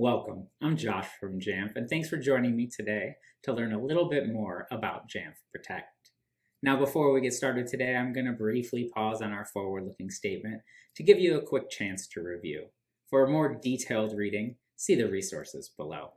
Welcome, I'm Josh from Jamf, and thanks for joining me today to learn a little bit more about Jamf Protect. Now, before we get started today, I'm going to briefly pause on our forward-looking statement to give you a quick chance to review. For a more detailed reading, see the resources below.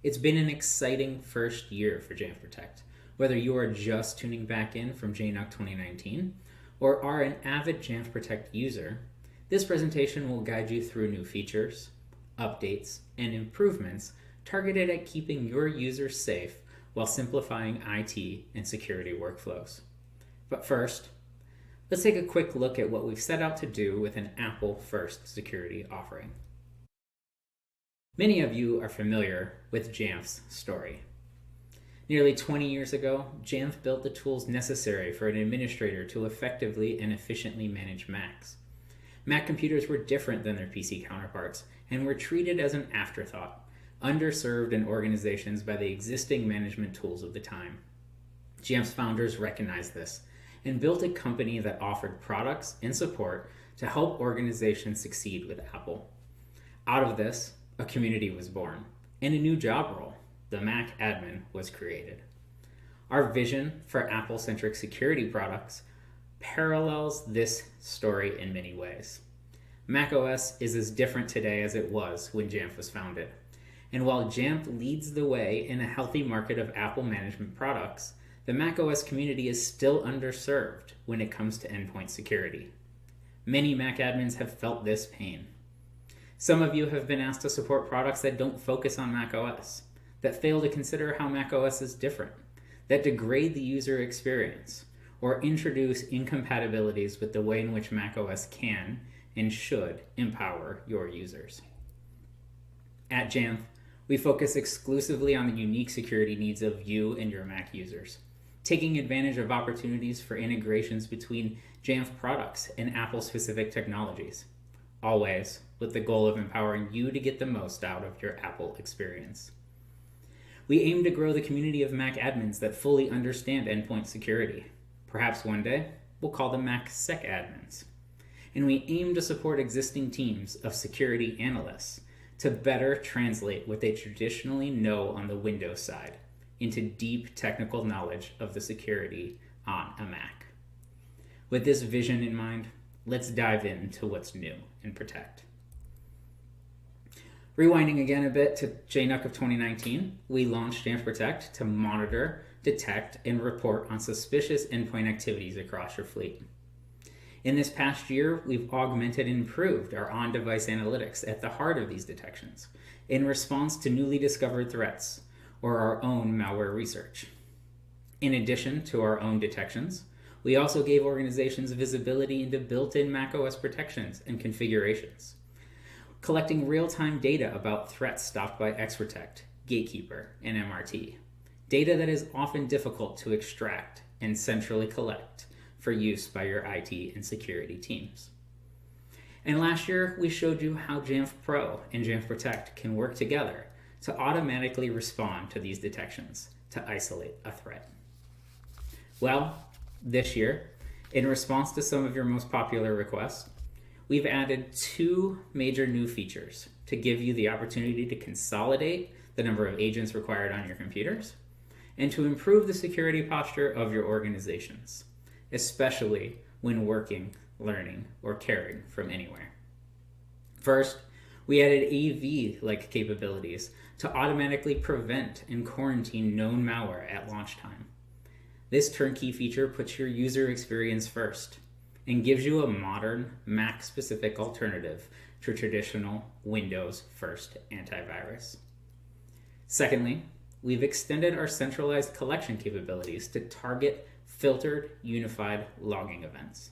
It's been an exciting first year for Jamf Protect. Whether you are just tuning back in from JNUC 2019 or are an avid Jamf Protect user, this presentation will guide you through new features, updates, and improvements targeted at keeping your users safe while simplifying IT and security workflows. But first, let's take a quick look at what we've set out to do with an Apple-first security offering. Many of you are familiar with Jamf's story. Nearly 20 years ago, Jamf built the tools necessary for an administrator to effectively and efficiently manage Macs. Mac computers were different than their PC counterparts and were treated as an afterthought, underserved in organizations by the existing management tools of the time. Jamf's founders recognized this and built a company that offered products and support to help organizations succeed with Apple. Out of this, a community was born, and a new job role, the Mac admin, was created. Our vision for Apple-centric security products parallels this story in many ways. macOS is as different today as it was when Jamf was founded. And while Jamf leads the way in a healthy market of Apple management products, the macOS community is still underserved when it comes to endpoint security. Many Mac admins have felt this pain. Some of you have been asked to support products that don't focus on macOS, that fail to consider how macOS is different, that degrade the user experience, or introduce incompatibilities with the way in which macOS can and should empower your users. At Jamf, we focus exclusively on the unique security needs of you and your Mac users, taking advantage of opportunities for integrations between Jamf products and Apple-specific technologies, always with the goal of empowering you to get the most out of your Apple experience. We aim to grow the community of Mac admins that fully understand endpoint security. Perhaps one day, we'll call them MacSec admins. And we aim to support existing teams of security analysts to better translate what they traditionally know on the Windows side into deep technical knowledge of the security on a Mac. With this vision in mind, let's dive into what's new in Protect. Rewinding again a bit to JNUC of 2019, we launched Jamf Protect to monitor, detect, and report on suspicious endpoint activities across your fleet. In this past year, we've augmented and improved our on-device analytics at the heart of these detections in response to newly discovered threats or our own malware research. In addition to our own detections, we also gave organizations visibility into built-in macOS protections and configurations, collecting real-time data about threats stopped by Xprotect, Gatekeeper, and MRT, data that is often difficult to extract and centrally collect for use by your IT and security teams. And last year, we showed you how Jamf Pro and Jamf Protect can work together to automatically respond to these detections to isolate a threat. Well, this year, in response to some of your most popular requests, we've added two major new features to give you the opportunity to consolidate the number of agents required on your computers and to improve the security posture of your organizations, especially when working, learning, or caring from anywhere. First, we added AV-like capabilities to automatically prevent and quarantine known malware at launch time. This turnkey feature puts your user experience first and gives you a modern, Mac-specific alternative to traditional Windows-first antivirus. Secondly, we've extended our centralized collection capabilities to target filtered, unified logging events.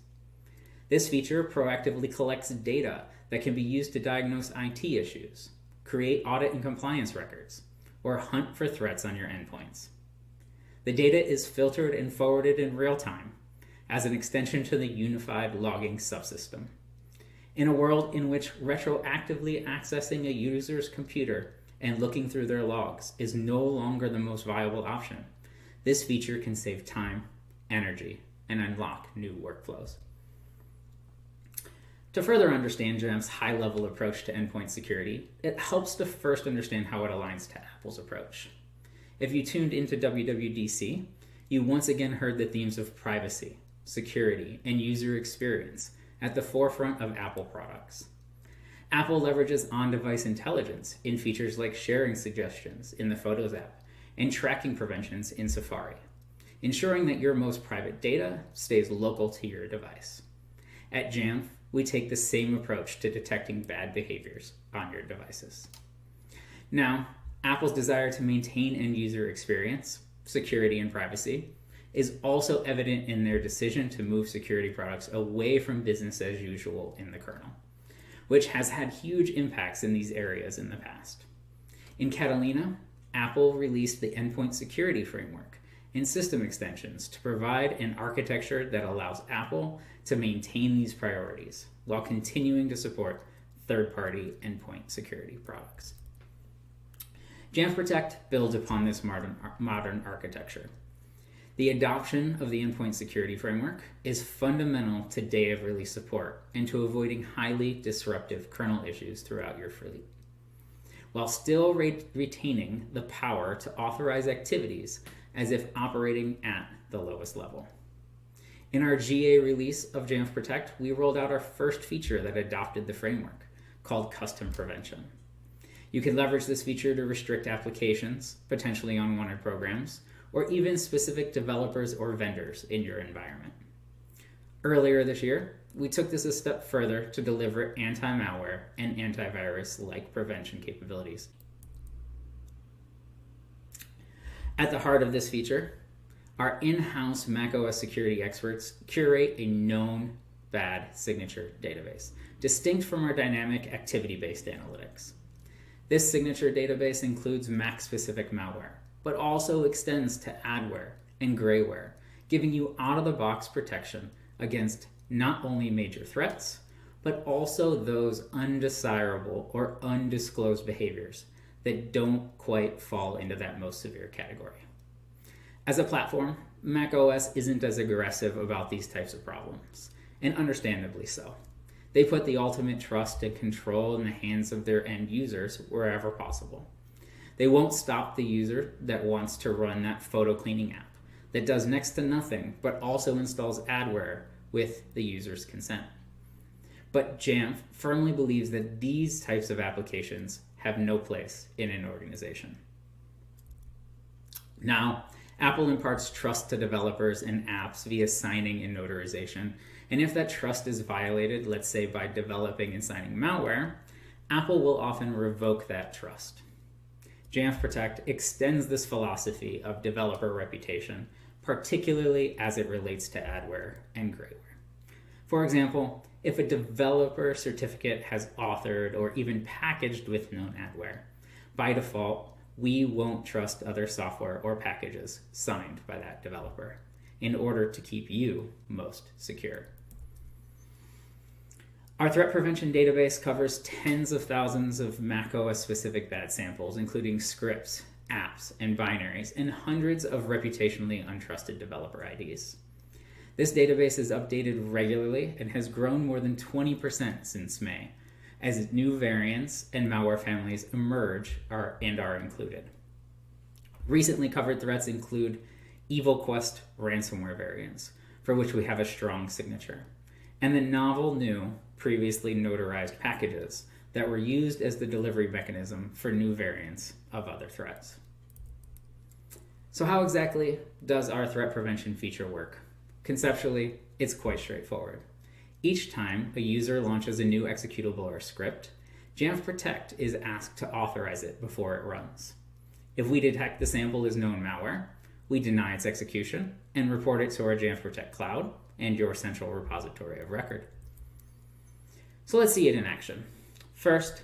This feature proactively collects data that can be used to diagnose IT issues, create audit and compliance records, or hunt for threats on your endpoints. The data is filtered and forwarded in real time as an extension to the unified logging subsystem. In a world in which retroactively accessing a user's computer and looking through their logs is no longer the most viable option, this feature can save time, energy, and unlock new workflows. To further understand Jamf's high-level approach to endpoint security, it helps to first understand how it aligns to Apple's approach. If you tuned into WWDC, you once again heard the themes of privacy, security, and user experience at the forefront of Apple products. Apple leverages on-device intelligence in features like sharing suggestions in the Photos app and tracking preventions in Safari, ensuring that your most private data stays local to your device. At Jamf, we take the same approach to detecting bad behaviors on your devices. Now, Apple's desire to maintain end-user experience, security, and privacy is also evident in their decision to move security products away from business as usual in the kernel, which has had huge impacts in these areas in the past. In Catalina, Apple released the Endpoint Security Framework and system extensions to provide an architecture that allows Apple to maintain these priorities while continuing to support third-party endpoint security products. Jamf Protect builds upon this modern architecture. The adoption of the Endpoint Security Framework is fundamental to day-of-release support and to avoiding highly disruptive kernel issues throughout your fleet, while still retaining the power to authorize activities as if operating at the lowest level. In our GA release of Jamf Protect, we rolled out our first feature that adopted the framework, called Custom Prevention. You can leverage this feature to restrict applications, potentially unwanted programs, or even specific developers or vendors in your environment. Earlier this year, we took this a step further to deliver anti-malware and antivirus-like prevention capabilities. At the heart of this feature, our in-house macOS security experts curate a known bad signature database, distinct from our dynamic activity-based analytics. This signature database includes Mac-specific malware, but also extends to adware and grayware, giving you out-of-the-box protection against not only major threats, but also those undesirable or undisclosed behaviors that don't quite fall into that most severe category. As a platform, macOS isn't as aggressive about these types of problems, and understandably so. They put the ultimate trust and control in the hands of their end users wherever possible. They won't stop the user that wants to run that photo cleaning app that does next to nothing but also installs adware with the user's consent. But Jamf firmly believes that these types of applications have no place in an organization. Now, Apple imparts trust to developers and apps via signing and notarization, and if that trust is violated, let's say by developing and signing malware, Apple will often revoke that trust. Jamf Protect extends this philosophy of developer reputation, particularly as it relates to adware and grayware. For example, if a developer certificate has authored or even packaged with known adware, by default, we won't trust other software or packages signed by that developer in order to keep you most secure. Our threat prevention database covers tens of thousands of macOS-specific bad samples, including scripts, apps, and binaries, and hundreds of reputationally untrusted developer IDs. This database is updated regularly and has grown more than 20% since May, as new variants and malware families emerge and are included. Recently covered threats include EvilQuest ransomware variants, for which we have a strong signature, and the novel new, previously notarized packages that were used as the delivery mechanism for new variants of other threats. So how exactly does our threat prevention feature work? Conceptually, it's quite straightforward. Each time a user launches a new executable or script, Jamf Protect is asked to authorize it before it runs. If we detect the sample is known malware, we deny its execution and report it to our Jamf Protect cloud and your central repository of record. So let's see it in action. First,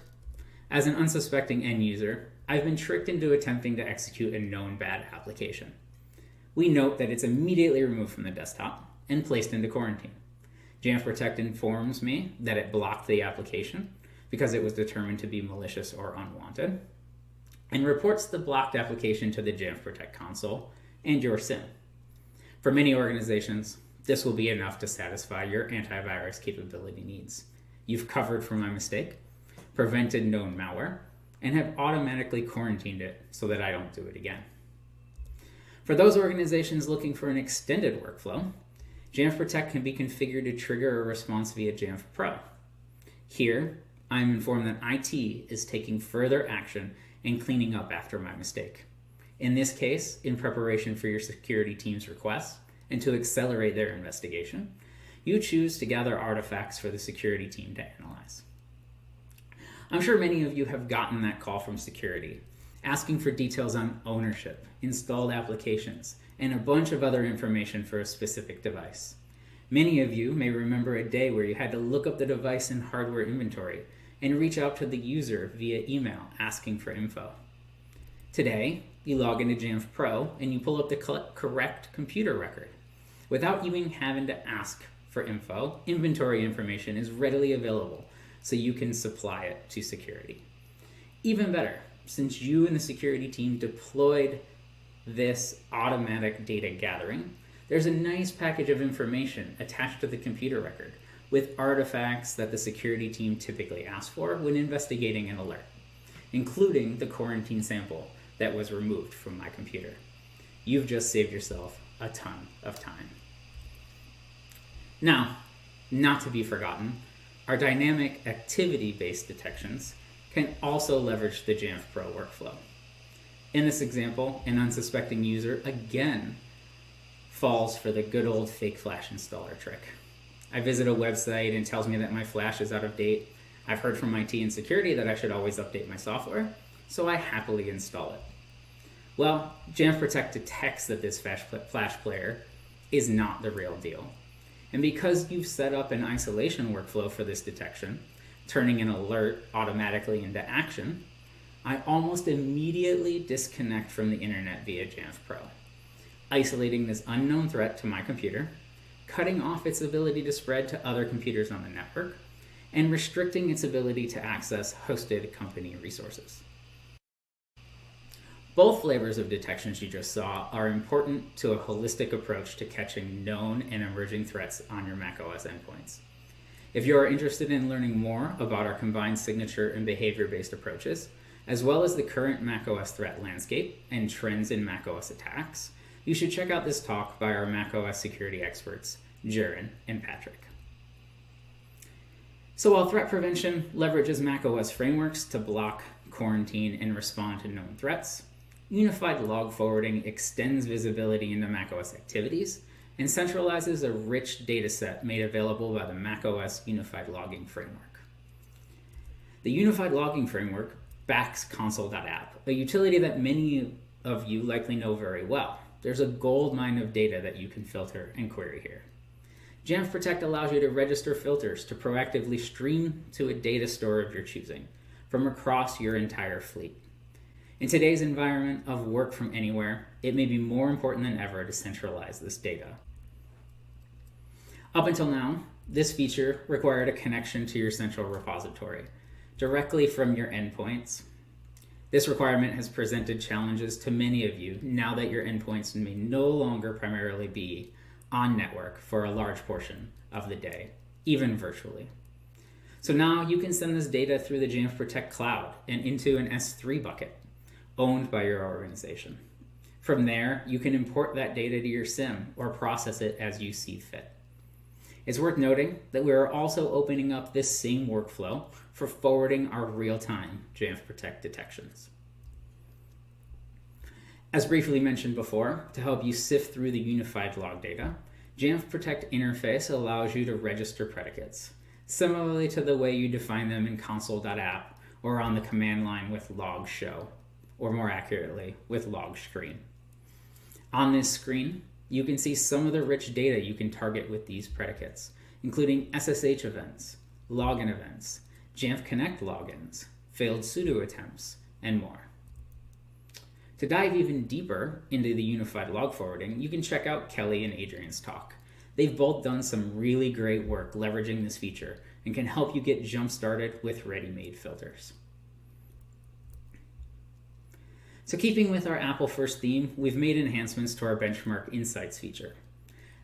as an unsuspecting end user, I've been tricked into attempting to execute a known bad application. We note that it's immediately removed from the desktop and placed into quarantine. Jamf Protect informs me that it blocked the application because it was determined to be malicious or unwanted, and reports the blocked application to the Jamf Protect console and your SIM. For many organizations, this will be enough to satisfy your antivirus capability needs. You've covered for my mistake, prevented known malware, and have automatically quarantined it so that I don't do it again. For those organizations looking for an extended workflow, Jamf Protect can be configured to trigger a response via Jamf Pro. Here, I am informed that IT is taking further action and cleaning up after my mistake. In this case, in preparation for your security team's request and to accelerate their investigation, you choose to gather artifacts for the security team to analyze. I'm sure many of you have gotten that call from security, asking for details on ownership, installed applications, and a bunch of other information for a specific device. Many of you may remember a day where you had to look up the device in hardware inventory and reach out to the user via email asking for info. Today, you log into Jamf Pro and you pull up the correct computer record. Without even having to ask for info, inventory information is readily available so you can supply it to security. Even better, since you and the security team deployed this automatic data gathering, there's a nice package of information attached to the computer record with artifacts that the security team typically asks for when investigating an alert, including the quarantine sample that was removed from my computer. You've just saved yourself a ton of time. Now, not to be forgotten, our dynamic activity-based detections can also leverage the Jamf Pro workflow. In this example, an unsuspecting user again falls for the good old fake flash installer trick. I visit a website and it tells me that my flash is out of date. I've heard from IT and security that I should always update my software, so I happily install it. Well, Jamf Protect detects that this flash player is not the real deal. And because you've set up an isolation workflow for this detection, turning an alert automatically into action, I almost immediately disconnect from the internet via Jamf Pro, isolating this unknown threat to my computer, cutting off its ability to spread to other computers on the network, and restricting its ability to access hosted company resources. Both flavors of detections you just saw are important to a holistic approach to catching known and emerging threats on your macOS endpoints. If you are interested in learning more about our combined signature and behavior-based approaches, as well as the current macOS threat landscape and trends in macOS attacks, you should check out this talk by our macOS security experts, Jaron and Patrick. So while threat prevention leverages macOS frameworks to block, quarantine, and respond to known threats, unified log forwarding extends visibility into macOS activities and centralizes a rich dataset made available by the macOS Unified Logging Framework. The Unified Logging Framework backs console.app, a utility that many of you likely know very well. There's a goldmine of data that you can filter and query here. Jamf Protect allows you to register filters to proactively stream to a data store of your choosing from across your entire fleet. In today's environment of work from anywhere, it may be more important than ever to centralize this data. Up until now, this feature required a connection to your central repository directly from your endpoints. This requirement has presented challenges to many of you now that your endpoints may no longer primarily be on network for a large portion of the day, even virtually. So now you can send this data through the Jamf Protect cloud and into an S3 bucket owned by your organization. From there, you can import that data to your SIM or process it as you see fit. It's worth noting that we are also opening up this same workflow for forwarding our real-time Jamf Protect detections. As briefly mentioned before, to help you sift through the unified log data, Jamf Protect interface allows you to register predicates, similarly to the way you define them in console.app or on the command line with log show, or more accurately, with log screen. On this screen, you can see some of the rich data you can target with these predicates, including SSH events, login events, Jamf Connect logins, failed sudo attempts, and more. To dive even deeper into the unified log forwarding, you can check out Kelly and Adrian's talk. They've both done some really great work leveraging this feature and can help you get jump started with ready-made filters. So keeping with our Apple first theme, we've made enhancements to our benchmark insights feature.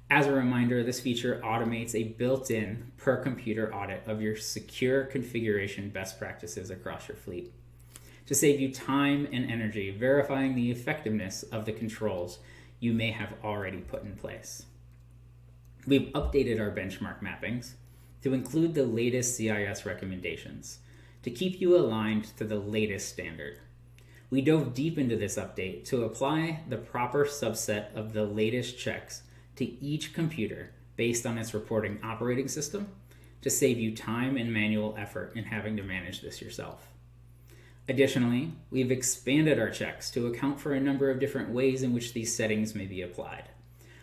As a reminder, this feature automates a built-in per-computer audit of your secure configuration best practices across your fleet to save you time and energy verifying the effectiveness of the controls you may have already put in place. We've updated our benchmark mappings to include the latest CIS recommendations to keep you aligned to the latest standard. We dove deep into this update to apply the proper subset of the latest checks to each computer based on its reporting operating system to save you time and manual effort in having to manage this yourself. Additionally, we've expanded our checks to account for a number of different ways in which these settings may be applied,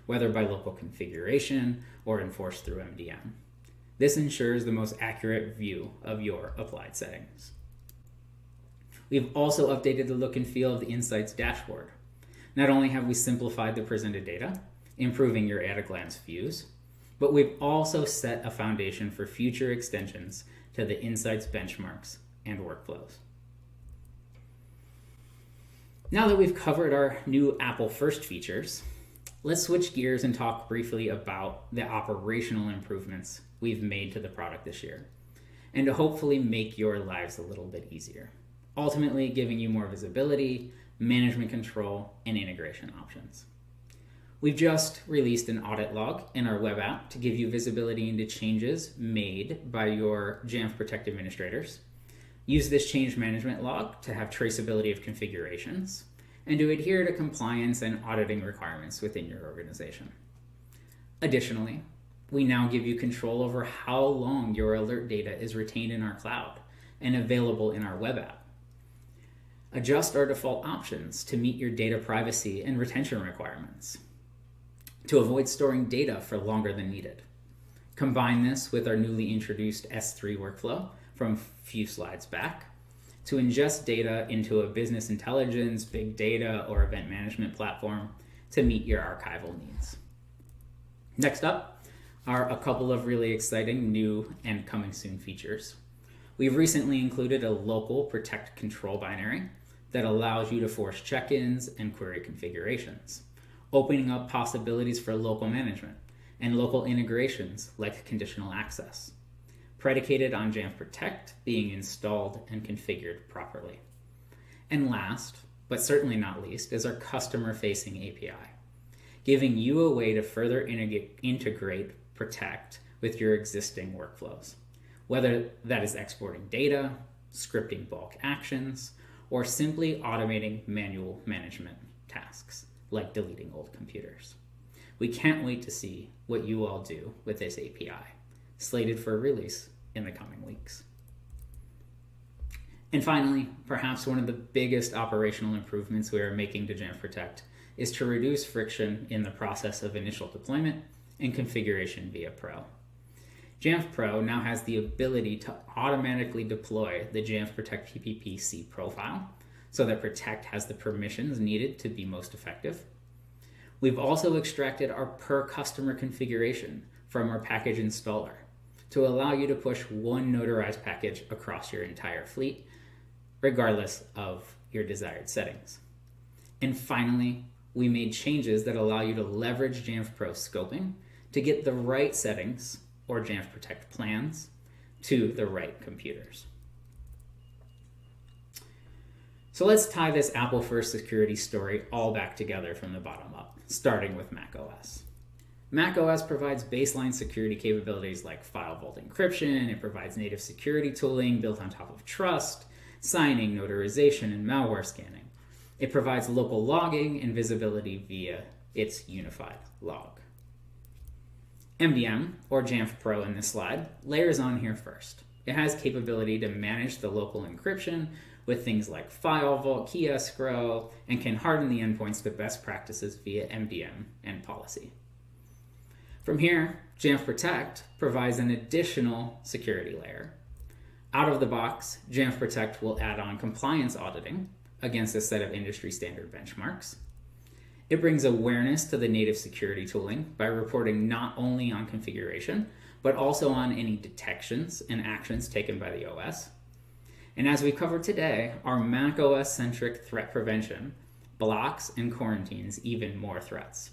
whether by local configuration or enforced through MDM. This ensures the most accurate view of your applied settings. We've also updated the look and feel of the Insights dashboard. Not only have we simplified the presented data, improving your at-a-glance views, but we've also set a foundation for future extensions to the Insights benchmarks and workflows. Now that we've covered our new Apple First features, let's switch gears and talk briefly about the operational improvements we've made to the product this year, and to hopefully make your lives a little bit easier, ultimately giving you more visibility, management control, and integration options. We've just released an audit log in our web app to give you visibility into changes made by your Jamf Protect administrators. Use this change management log to have traceability of configurations and to adhere to compliance and auditing requirements within your organization. Additionally, we now give you control over how long your alert data is retained in our cloud and available in our web app. Adjust our default options to meet your data privacy and retention requirements, to avoid storing data for longer than needed. Combine this with our newly introduced S3 workflow from a few slides back to ingest data into a business intelligence, big data, or event management platform to meet your archival needs. Next up are a couple of really exciting new and coming soon features. We've recently included a local protect control binary that allows you to force check-ins and query configurations, opening up possibilities for local management and local integrations like conditional access, predicated on Jamf Protect being installed and configured properly. And last, but certainly not least, is our customer-facing API, giving you a way to further integrate Protect with your existing workflows, whether that is exporting data, scripting bulk actions, or simply automating manual management tasks like deleting old computers. We can't wait to see what you all do with this API, slated for release in the coming weeks. And finally, perhaps one of the biggest operational improvements we are making to Jamf Protect is to reduce friction in the process of initial deployment and configuration via Pro. Jamf Pro now has the ability to automatically deploy the Jamf Protect PPPC profile so that Protect has the permissions needed to be most effective. We've also extracted our per customer configuration from our package installer to allow you to push one notarized package across your entire fleet, regardless of your desired settings. And finally, we made changes that allow you to leverage Jamf Pro scoping to get the right settings or Jamf Protect plans to the right computers. So let's tie this Apple First security story all back together from the bottom up, starting with macOS. macOS provides baseline security capabilities like file vault encryption. It provides native security tooling built on top of trust, signing, notarization, and malware scanning. It provides local logging and visibility via its unified log. MDM, or Jamf Pro in this slide, layers on here first. It has capability to manage the local encryption with things like file vault, key escrow, and can harden the endpoints to best practices via MDM and policy. From here, Jamf Protect provides an additional security layer. Out of the box, Jamf Protect will add on compliance auditing against a set of industry standard benchmarks. It brings awareness to the native security tooling by reporting not only on configuration, but also on any detections and actions taken by the OS. And as we covered today, our macOS-centric threat prevention blocks and quarantines even more threats.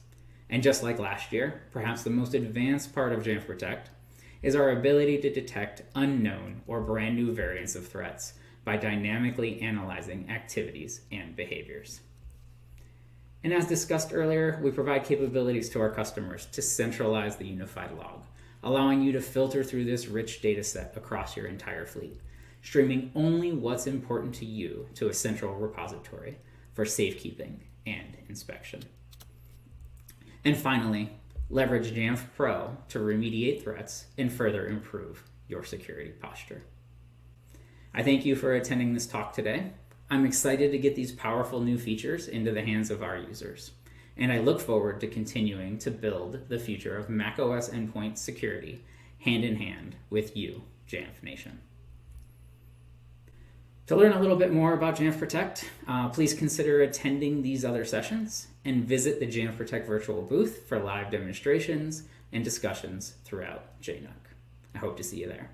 And just like last year, perhaps the most advanced part of Jamf Protect is our ability to detect unknown or brand new variants of threats by dynamically analyzing activities and behaviors. And as discussed earlier, we provide capabilities to our customers to centralize the unified log, allowing you to filter through this rich data set across your entire fleet, streaming only what's important to you to a central repository for safekeeping and inspection. And finally, leverage Jamf Pro to remediate threats and further improve your security posture. I thank you for attending this talk today. I'm excited to get these powerful new features into the hands of our users, and I look forward to continuing to build the future of macOS endpoint security hand in hand with you, Jamf Nation. To learn a little bit more about Jamf Protect, please consider attending these other sessions and visit the Jamf Protect virtual booth for live demonstrations and discussions throughout JNUC. I hope to see you there.